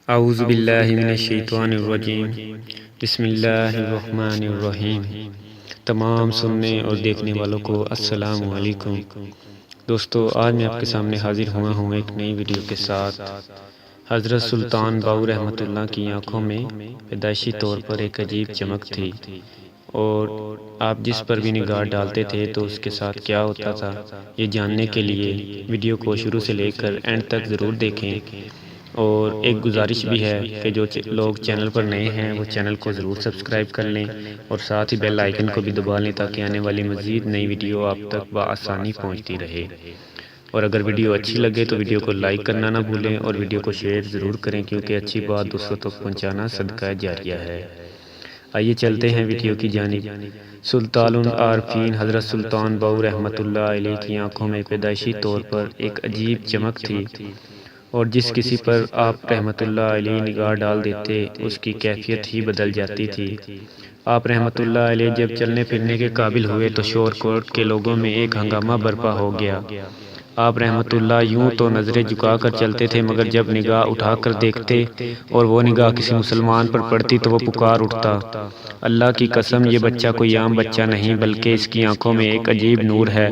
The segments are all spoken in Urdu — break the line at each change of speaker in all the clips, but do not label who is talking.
اعوذ باللہ من الشیطان الرجیم، بسم اللہ الرحمن الرحیم۔ تمام سننے اور دیکھنے والوں کو السلام علیکم۔ دوستو، آج میں آپ کے سامنے حاضر ہوا ہوں ایک نئی ویڈیو کے ساتھ۔ حضرت سلطان باؤ رحمۃ اللہ کی آنکھوں میں پیدائشی طور پر ایک عجیب چمک تھی، اور آپ جس پر بھی نگاہ ڈالتے تھے تو اس کے ساتھ کیا ہوتا تھا، یہ جاننے کے لیے ویڈیو کو شروع سے لے کر اینڈ تک ضرور دیکھیں۔ اور ایک گزارش بھی ہے کہ جو لوگ چینل پر نئے ہیں وہ چینل کو ضرور سبسکرائب کر لیں، اور ساتھ ہی بیل آئیکن کو بھی دبا لیں تاکہ آنے والی مزید نئی ویڈیو آپ تک بآسانی پہنچتی رہے۔ اور اگر ویڈیو اچھی لگے تو ویڈیو کو لائک کرنا نہ بھولیں، اور ویڈیو کو شیئر ضرور کریں، کیونکہ اچھی بات دوسروں تک پہنچانا صدقہ جاریہ ہے۔ آئیے چلتے ہیں ویڈیو کی جانب۔ سلطان العارفین حضرت سلطان باؤ رحمۃ اللہ علیہ کی آنکھوں میں پیدائشی طور پر ایک عجیب چمک تھی، اور جس کسی پر آپ رحمۃ اللہ علیہ نگاہ ڈال دیتے اس کی کیفیت ہی بدل جاتی تھی۔ آپ رحمۃ اللہ علیہ جب چلنے پھرنے کے قابل ہوئے تو شور کوٹ کے لوگوں میں ایک ہنگامہ برپا ہو گیا۔ آپ رحمۃ اللہ یوں تو نظریں جھکا کر چلتے تھے، مگر جب نگاہ اٹھا کر دیکھتے اور وہ نگاہ کسی مسلمان پر پڑتی تو وہ پکار اٹھتا، اللہ کی قسم یہ بچہ کوئی عام بچہ نہیں، بلکہ اس کی آنکھوں میں ایک عجیب نور ہے،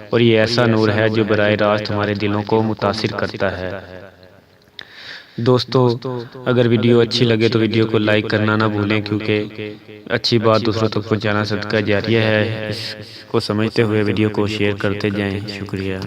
اور یہ ایسا نور ہے جو براہ راست ہمارے دلوں کو متاثر کرتا ہے۔ دوستو، اگر ویڈیو اچھی لگے تو ویڈیو کو لائک کرنا نہ بھولیں، کیونکہ اچھی بات دوسروں تک پہنچانا صدقہ جاریہ ہے۔ اس کو سمجھتے ہوئے ویڈیو کو شیئر کرتے جائیں۔ شکریہ۔